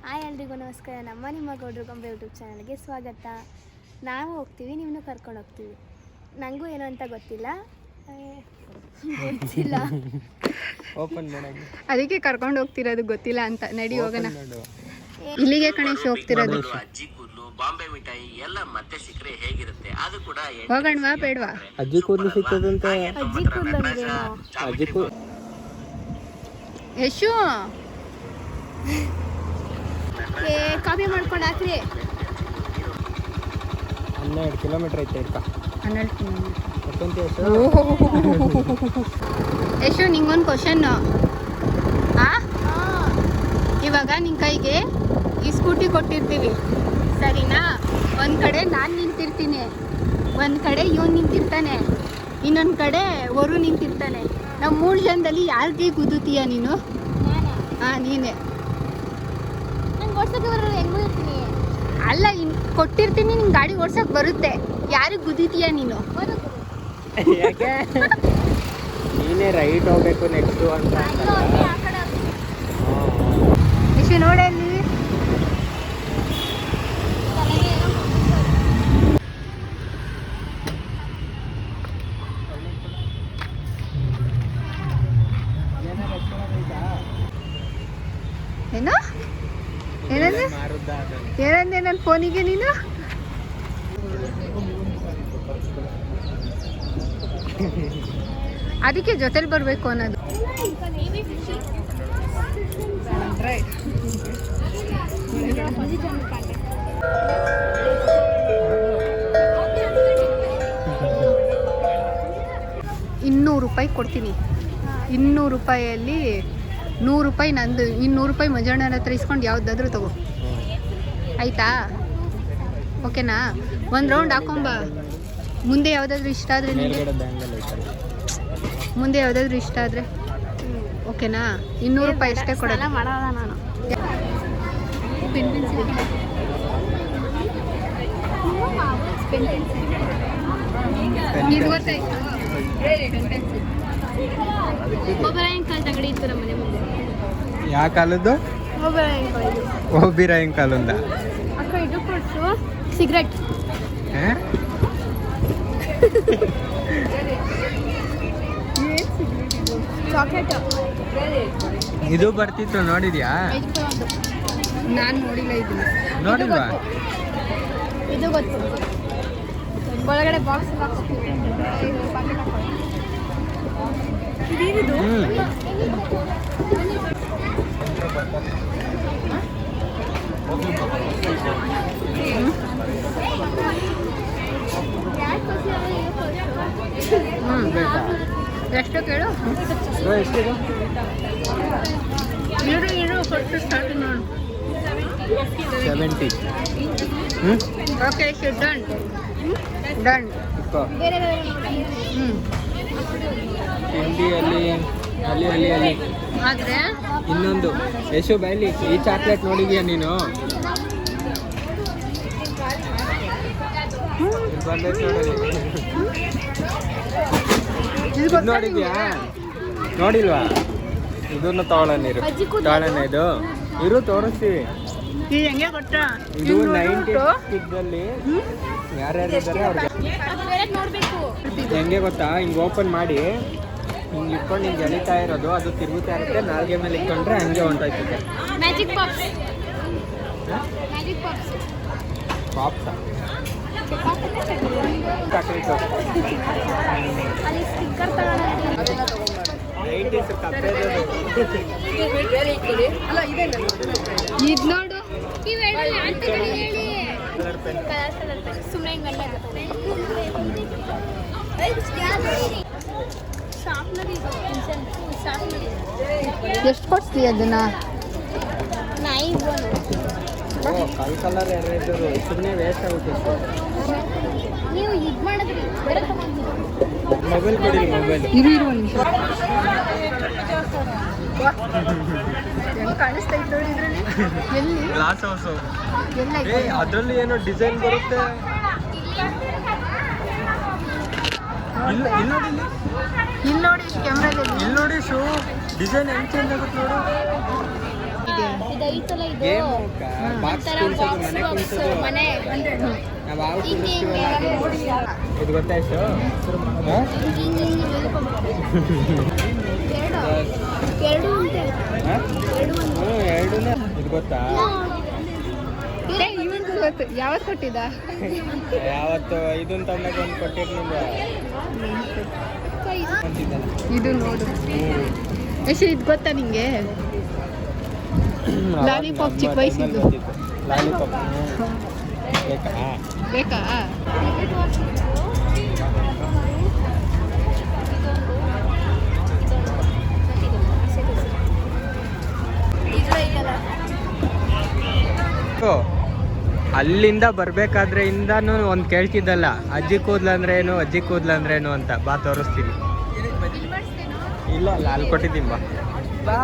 Hi ಎಲ್ರಿಗೂ ನಮಸ್ಕಾರ. ನಿಮ್ಮ ಗೌಡ್ರು ಗೊಂಬೆ ಯೂಟ್ಯೂಬ್ ಚಾನಲ್ಗೆ ಸ್ವಾಗತ. ನಾವು ಹೋಗ್ತೀವಿ, ನಿಮ್ಮನ್ನು ಕರ್ಕೊಂಡು ಹೋಗ್ತೀವಿ. ನನಗೂ ಏನೋ ಅಂತ ಗೊತ್ತಿಲ್ಲ. ಓಪನ್ ಮಾಡೋಣ. ಅದಕ್ಕೆ ಕರ್ಕೊಂಡು ಹೋಗ್ತಿರೋದು ಗೊತ್ತಿಲ್ಲ ಅಂತ. ನಡಿ ಹೋಗೋಣ. ಇಲ್ಲಿಗೆ ಕಣೇಶ್ ಹೋಗ್ತಿರೋದು. ಅಜ್ಜಿ ಕೂದಲು, ಬಾಂಬೆ ಮಿಠಾಯಿ ಎಲ್ಲ ಮತ್ತೆ ಸಿಕ್ಕರೆ ಹೇಗಿರುತ್ತೆ? ಅದು ಕೂಡ ಹೋಗೋಣವಾ ಬೇಡವಾ? ಅಜ್ಜಿ ಕೂದಲು ಸಿಕ್ತದಂತೆ. ಅಜ್ಜಿ ಕೂದಲು ಅಜ್ಜಿ ಕೂದಲು ಯಶು ಕಾಪಿ ಮಾಡ್ಕೊಂಡು ಹಾಕ್ರಿ. 12 ಕಿಲೋಮೀಟರ್ ಐತೆ ಇಡ್ಕ. 12 ಕಿಲೋಮೀಟರ್. ಯಶು ನಿಂಗೊಂದು ಕ್ವಶನ್. ಇವಾಗ ನಿನ್ನ ಕೈಗೆ ಈ ಸ್ಕೂಟಿ ಕೊಟ್ಟಿರ್ತೀವಿ, ಸರಿನಾ? ಒಂದು ಕಡೆ ನಾನು ನಿಂತಿರ್ತೀನಿ, ಒಂದು ಕಡೆ ಇವನು ನಿಂತಿರ್ತಾನೆ, ಇನ್ನೊಂದು ಕಡೆ ವರು ನಿಂತಿರ್ತಾನೆ. ನಾವು 3 ಜನದಲ್ಲಿ ಯಾರಿಗೆ ಗುದ್ದುತ್ತೀಯ ನೀನು? ನೀನೇ. ಅಲ್ಲ, ಕೊಟ್ಟಿರ್ತೀನಿ, ನಿನ್ ಗಾಡಿ ಓಡ್ಸಕ್ ಬರುತ್ತೆ. ಯಾರಿಗೆ ಗುದ್ದಿತೀಯ ನೀನು? ಯಾಕೆ ನೀನೇ ರೈಟ್ ಹೋಗ್ಬೇಕು ನೆಕ್ಸ್ಟ್ ಅಂತ. ಯಶು ನೋಡೇ ಅಲ್ಲಿ ಏನೋ ಏನಂದೆ ನನ್ನ ಫೋನಿಗೆ ನೀನು? ಅದಕ್ಕೆ ಜೊತೆಲಿ ಬರಬೇಕು ಅನ್ನೋದು. ₹200 ಕೊಡ್ತೀನಿ. 200 ರೂಪಾಯಿಯಲ್ಲಿ 100 ರೂಪಾಯಿ ನಂದು, 200 ರೂಪಾಯಿ ಮಂಜಣ್ಣನ ಹತ್ರ ಇಸ್ಕೊಂಡು ಯಾವುದಾದ್ರೂ ತಗೋ, ಆಯ್ತಾ? ಓಕೆನಾ? ಒಂದು ರೌಂಡ್ ಹಾಕೊಂಬ. ಮುಂದೆ ಯಾವುದಾದ್ರೂ ಇಷ್ಟ ಆದರೆ ನಿಮಗೆ, ಮುಂದೆ ಯಾವುದಾದ್ರೂ ಇಷ್ಟ ಆದರೆ ಓಕೆನಾ? 200 ರೂಪಾಯಿ ಅಷ್ಟೇ ಕೊಡೋಲ್ಲ ಮಾಡೋದ ನಾನು. ಪೆನ್ ಪೆನ್ಸಿಲ್ ಇದು ಗೊತ್ತಾಯ್ತು. ಪೆನ್ ಪೆನ್ಸಿಲ್ ಒಬ್ಬರಾಯನ್ ಕಾಲ್ ತಗಡಿ ಇತ್ತು ನಮ್ಮ ಮನೆ ಮುಂದೆ. ಯಾವ ಕಾಲದ್ದು? ಒಬ್ಬರಾಯನ್ ಕಾಲ್. ಒಬ್ಬಿರಾಯನ್ ಕಾಲಂದ. ಅಕ್ಕ ಇದು ಕೊಡ್ಸು. ಸಿಗರೆಟ್. ಚಾಕ್ಲೇಟ್ ಇದು ಬರ್ತಿತ್ತು, ನೋಡಿದ್ಯಾ? ನಾನು ನೋಡಿಲ್ಲ. ಇದು ನೋಡಿಲ್ವಾ? ಇದು ಗೊತ್ತು. ಒಳಗಡೆ ಬಾಕ್ಸ್ ಇದೇನಿದು? ಎಷ್ಟು ಕೇಳು? ಇರು ಫಸ್ಟ್ ಸ್ಟಾರ್ಟ್ ನೋಡು. 70. Okay, done done. ಬೇರೆ ತಿಂಡಿಯಲ್ಲಿ ಅಲ್ಲಿ ಅಲ್ಲಿ ಅಲ್ಲಿ ಆದರೆ ಇನ್ನೊಂದು ಯಶು ಬೈಲಿ, ಈ ಚಾಕ್ಲೇಟ್ ನೋಡಿದ್ಯಾ ನೀನು? ನೋಡಿದ್ಯಾ? ನೋಡಿಲ್ವಾ? ಇದನ್ನ ತಗೊಳ್ಳೋಣ, ಇರು ತಗೊಳ್ಳೋಣ. ಇದು ಇರು ತೋರಿಸ್ತೀವಿ. ಇದು ಹೆಂಗೆ ಗೊತ್ತಾ? ಇದು 90 ಯಾರ್ಯಾರು ಇದ್ದಾರೆ ಅವ್ರಿಗೆ ಹೆಂಗೆ ಗೊತ್ತಾ? ಹಿಂಗೆ ಓಪನ್ ಮಾಡಿ ಹಿಂಗೆ ಇಟ್ಕೊಂಡು ಹಿಂಗೆ ಎಳಿತಾ ಇರೋದು, ಅದು ತಿರುಗುತ್ತಾ ಇರುತ್ತೆ. ನಾಲ್ಗೆ ಮೇಲೆ ಇಟ್ಕೊಂಡ್ರೆ ಹಂಗೆ ಹೊಂಟೋಯ್ತದೆ. Magic box. Magic box. Pops ಅಲ್ಲಿ ಸ್ಟಿಕ್ಕರ್ ತಗೊಳ್ಳೋಣ. 90s ಇದು ನೋಡು. ಇವೆರಡಲ್ಲಿ ಯಾರು ತಗೊಳ್ಳಿ ಹೇಳಿ? Colour pen. ಸುಮ್ಮನೆ ಹಿಂಗಲ್ಲ. ಶಾರ್ಪ್ನರ್ ಇದು. ಶಾರ್ಪ್ನರ್ ಎಷ್ಟು ಕೊಡ್ತೀವಿ ಅದನ್ನ? ನಾಯಿ ಬೋನು. ಕಲರ್ ಎರಡು ಸುಮ್ಮನೆ ವೇಸ್ಟ್ ಆಗುತ್ತೆ. ನೀವು ಇದು ಮಾಡಿದ್ರಿ ಬೇರೆ ತಗೊಂಡಿದ್ದೀರಿ. ಮೊಬೈಲ್ ಕೊಡಿ, ಮೊಬೈಲ್. ಇರು ಒಂದು ನಿಮಿಷ. ಹೆಂಗೆ ಕಾಣಿಸ್ತಾ ಇತ್ತು ನೋಡಿ ಇದರಲ್ಲಿ. ಎಲ್ಲಿ? Glass house. ಎಲ್ಲ ಅದರಲ್ಲಿ ಏನೋ ಡಿಸೈನ್ ಬರುತ್ತೆ. ಇಲ್ಲಿ ನೋಡಿ, ಇಲ್ಲಿ ನೋಡಿ ಕ್ಯಾಮ್ರಾದಲ್ಲಿ. ಇಲ್ಲಿ ನೋಡಿ ಶೂ ಡಿಸೈನ್ ಹೆಂಗೆ ಚೇಂಜ್ ಆಗುತ್ತೆ ನೋಡು. ಇದೆ ಐತಲ್ಲ ಇದು ಗೇಮ್ ಬಾಕ್ಸ್ ಕುಣಿಸೋದು ಮನೆ ಕುಣಿಸೋದು ಮನೆ ನಾವು ಯಾವ ಕುಣಿಸ್ತೀವಲ್ಲ ಇದು ಗೊತ್ತಾಯ್ತು ಎರಡು ಉಂಟೆ ಎರಡೂನೇ ಇದು ಗೊತ್ತಾ ಗೊತ್ತು ಯಾವತ್ತು ಕೊಟ್ಟಿದ್ದ ಯಾವತ್ತು ಇದನ್ನ ತಮ್ಮಕ್ಕೆ ಒಂದು ಕೊಟ್ಟಿರ್ಲಿಲ್ಲ ಅಂತಿದ್ದಲ್ಲ ಇದು ನೋಡು ಎಷ್ಟು ಇದು ಗೊತ್ತಾ ನಿಂಗೆ ಲಾಲಿಪಾಪ್ ಚಿಕ್ಕ ವಯಸ್ಸಿದ್ದು ಲಾಲಿಪಾಪ್ ಬೇಕಾ ಬೇಕಾ ಅಲ್ಲಿಂದ ಬರ್ಬೇಕಾದ್ರೆ ಇಂದಾನು ಒಂದು ಕೇಳ್ತಿದ್ದಲ್ಲ ಅಜ್ಜಿ ಕೂದ್ಲಂದ್ರೆ ಏನು ಅಜ್ಜಿ ಕೂದ್ಲಂದ್ರೆ ಏನು ಅಂತ ಬಾ ತೋರಿಸ್ತೀನಿ ಇಲ್ಲ ಅಲ್ಲ ಅಲ್ಲಿ ಕೊಟ್ಟಿದ್ದೀನಿ ಬಾ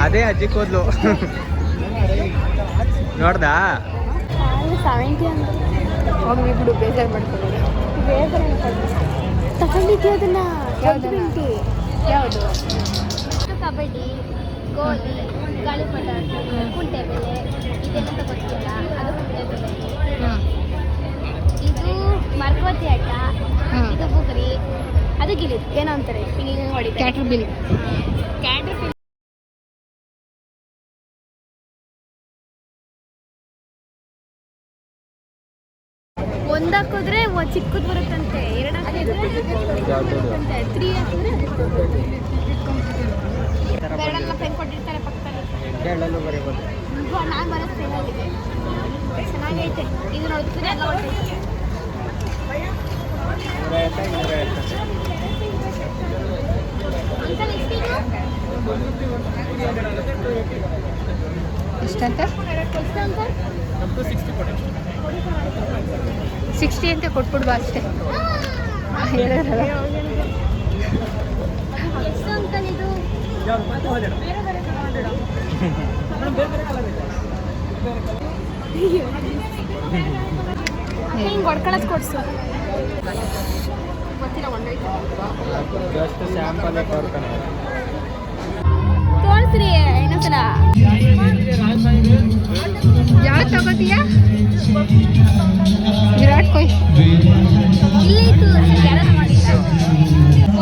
ಅದೇ ಅಜ್ಜಿ ಕೂದ್ಲು ನೋಡ್ದಾ 70 ಅಂತ ಹೋಗಿ ಬಿಡು ಬೇಜಾರು ಮಾಡ್ಕೊಳ್ಳೋದು ತಗೊಂಡಿದ್ದೆ ಅದನ್ನ ಯಾವುದು ಕಬಡ್ಡಿ ಗೋಲಿ ಗಾಳಿಪಟ ಕುಂಟೆಬೆಲೆ ಇದೆಲ್ಲ ತಗೋತಿಲ್ಲ ಅದು ಕುಂಟೆಬೆಲೆ ಇದು ಮರಕೋತಿ ಆಟ ಇದು ಬುಗುರಿ ಅದು ಗಿಲಿ ಏನೋ ಅಂತಾರೆ ಹಿಂಗೆ ಹೊಡಿತಾರೆ ಕ್ಯಾಟ್ರ್ ಬಿಲ್ ಕ್ಯಾಟ್ರ್ ಬಿಲ್ ಒಂದಾಕಿದ್ರೆ ಚಿಕ್ಕದು ಬರುತ್ತಂತೆ ಎರಡು ಹಾಕಿದ್ರೆ 3 ಹಾಕಿದ್ರೆ ಎರಡೆಲ್ಲ ಪೆನ್ ಕೊಟ್ಟಿರ್ತಾರೆ ಪಕ್ಕದಲ್ಲಿ ಹೇಳಲು ಬರೀಬೋದು ನಾನು ಬರೋದು ಪೆನ್ನಾಗಿದೆ ಚೆನ್ನಾಗೈತೆ ಇದು ನೋಡ್ತಿದ್ರೆ ಎಲ್ಲ ಹೊಟ್ಟೈತೆ ಅಂಕಲ್ ಎಷ್ಟಿದು ಎಷ್ಟಂತ ಎಷ್ಟು ಅಂಕಲ್ 60 ಅಂತ ಕೊಟ್ಬಿಡ್ಬಾ ಅಷ್ಟೇ ಹೇಳಿದ್ರಲ್ಲ ಎಷ್ಟು ಅಂಕಲ್ ಇದು ಹಿಂಗೆ ಹೊಡ್ಕೊಳಕ್ ಕೊಡ್ಸು ಗೊತ್ತಿಲ್ಲ ಒಂದೈತೆ ಜಸ್ಟ್ ಸ್ಯಾಂಪಲ್ ತೋರ್ತಾನೆ ತೋರಿಸ್ರಿ ಇನ್ನೊಂದ್ಸಲ ಯಾವ್ದು ತಗೋತೀಯಾ ವಿರಾಟ್ ಕೊಹ್ಲಿ ಇಲ್ಲೇ ಇತ್ತು ಯಾರು ಮಾಡಿಲ್ಲ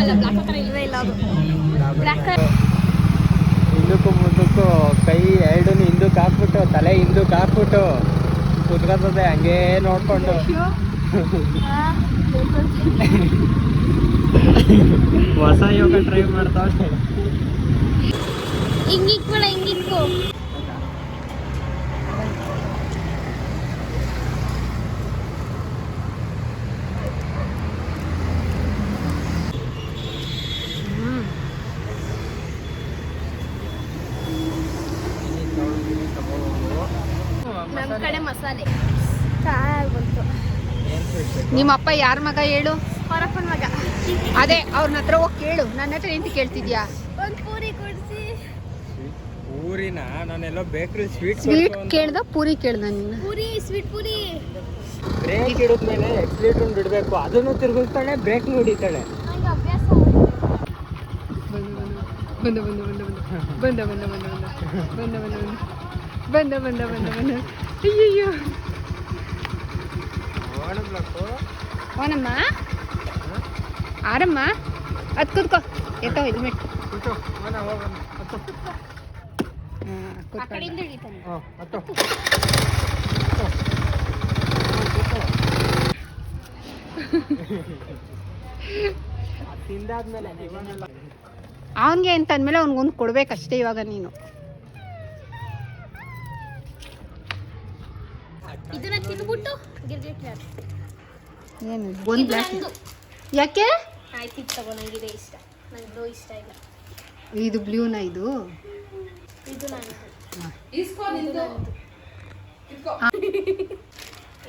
ಅಲ್ಲ ಬ್ಲಾಕ್ ಹತ್ರ ಇಲ್ಲವೇ ಇಲ್ಲ ಅದು ಬ್ಲಾಕ್ ಹಿಂದಕ್ಕೂ ಮುಂದಕ್ಕೂ ಕೈ ಎರಡನ್ನೂ ಹಿಂದಕ್ಕೆ ಹಾಕ್ಬಿಟ್ಟು ತಲೆ ಹಿಂದಕ್ಕೆ ಹಾಕ್ಬಿಟ್ಟು ಕುತ್ಕೊತದೆ ಹಂಗೇ ನೋಡ್ಕೊಂಡು ಹೊಸ ಯೋಗ ಟ್ರೈ ಮಾಡ್ತಾವೆ ಹಿಂಗಿಕ್ಬೇಡ ಹಿಂಗಿಕ್ಕು ನಮ್ಮ ಕಡೆ ಮಸಾಲೆ ಬಂತು ನಿಮ್ಮಪ್ಪ ಯಾರ ಮಗ ಹೇಳು ಹೊರಪ್ಪನ ಮಗ ಅದೇ ಅವ್ರನ್ನ ಹತ್ರ ಹೋಗಿ ಕೇಳು ನನ್ನ ಹತ್ರ ಎಂತ ಕೇಳ್ತಿದ್ಯಾ ಒಂದು ಪೂರಿ ಕೊಡಿಸಿ ಊರಿನ ನಾನೆಲ್ಲೋ ಬೇಕ್ರಿ ಸ್ವೀಟ್ ಕೇಳ್ದ ಪೂರಿ ಕೇಳ್ದ ನಿನ್ನ ಪೂರಿ ಸ್ವೀಟ್ ಪೂರಿ ಬ್ರೇಕ್ ಹಿಡಿದ್ಮೇಲೆ ಎಕ್ಸ್ಲೇಟರ್ ಬಿಡಬೇಕು ಅದನ್ನು ತಿರುಗಿಸ್ತಾಳೆ ಬ್ರೇಕ್ ಹಿಡಿತಾಳೆ ನಂಗೆ ಅಭ್ಯಾಸ ಬಂದ ಬಂದ ಬಂದ ಬಂದ ಬಂದ ಬಂದ ಬಂದ ಬಂದ ಬಂದ ಬಂದ ಬಂದ ಬಂದ ಬಂದ ಅಯ್ಯಯ್ಯೋ ಓನಮ್ಮ ಆರಮ್ಮ ಅದು ಕೂತ್ಕೋ ಎತ್ತೋ ಹೆಲ್ಮೆಟ್ ಆ ಕಡೆಯಿಂದ ಹಿಡಿತಾನೆ ಅವನಿಗೆ ಅಂತ ಅಂದಮೇಲೆ ಅವ್ನಿಗೊಂದು ಕೊಡ್ಬೇಕಷ್ಟೇ ಇವಾಗ ನೀನು ಇದನ್ನ ತಿಂದ್ಬಿಟ್ಟು ಗಿರ್ಗಿಟ್ಲ ಏನು ಒಂದು ಗ್ಲಾಸ್ ಯಾಕೆ ಆಯ್ತು ಇದು ತಗೋ ನಂಗಿದೆ ಇಷ್ಟ ನಂಗೆ ಬ್ಲೂ ಇಷ್ಟ ಇಲ್ಲ ಇದು ಬ್ಲೂನ ಇದು ಇದು ನಾನು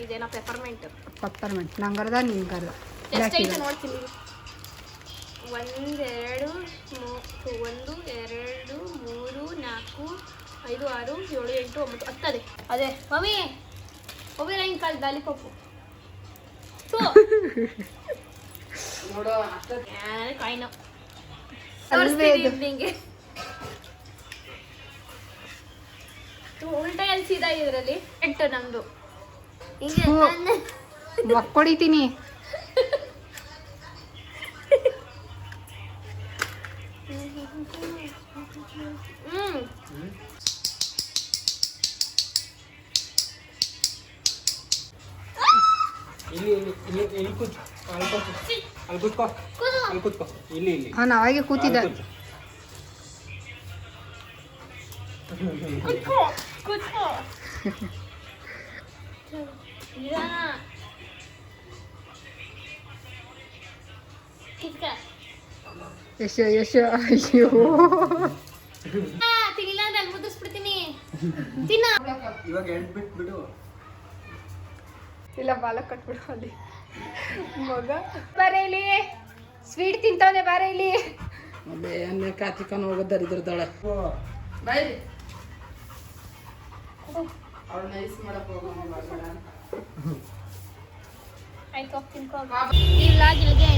ಇದೇನೋ ಪೆಪರ್ಮೆಂಟ್ ಪಪ್ಪರ್ಮೆಂಟ್ ನಂಗರ್ದ ನಿನ್ಗರ್ದ ಎಷ್ಟು ಐತೆ ನೋಡ್ತೀನಿ 1 2 3 1 2 3 4 5 6 7 8 9 10 ಅದೇ ಮಮ್ಮಿ ಒಬ್ಬೇ ನಂಗೆ ಕಾಲ್ ಲಾಲಿಪಾಪು ಕಾಯಿನ ಅಲ್ವೇ ಇದು ಹಿಂಗೆ ಉಲ್ಟಾ ಎಲ್ಲಿ ಸೀದಾ ಇದರಲ್ಲಿ ಎಂಟು ನಮ್ದು ಹಿಂಗೆ ಒಕ್ಕೊಡಿತೀನಿ. ಇಲ್ಲಿ ಕೂತ್ಕೋ ಇಲ್ಲಿ ಅವ್ನು ಅವಾಗೆ ಕೂತಿದ್ದ. ಕೂತ್ಕೋ ಯಶೋ ಯಶೋ ಅಯ್ಯೋ ತಿನ್ನಿಲ್ಲ ಅಂದ್ರೆ ಅಲ್ಲಿ ಮುದ್ದಿಸ್ಬಿಡ್ತೀನಿ. ತಿನ್ನ ಇವಾಗ ಬಿಡು. ಇಲ್ಲ ಬಾಲ ಕಟ್ಬಿಡು ಅಲ್ಲಿ ಮಗ. ಬಾರೆ ಇಲ್ಲಿ ಸ್ವೀಟ್ ತಿಂತಾನೆ, ಬಾರೆ ಇಲ್ಲಿ. ಕಾತಿಕೊಂಡು ಹೋಗೋದಾರ ಇದ್ರದೊಳೆ ಬಾಯ್ರಿ ಅವ್ಳು ನೈಸ್ ಮಾಡಕ್ ಹೋಗೋಣ. ಆಯ್ತು ತಿನ್ಕೋ. ಈ ವ್ಲಾಗ್ ಇಲ್ಲಿಗೆ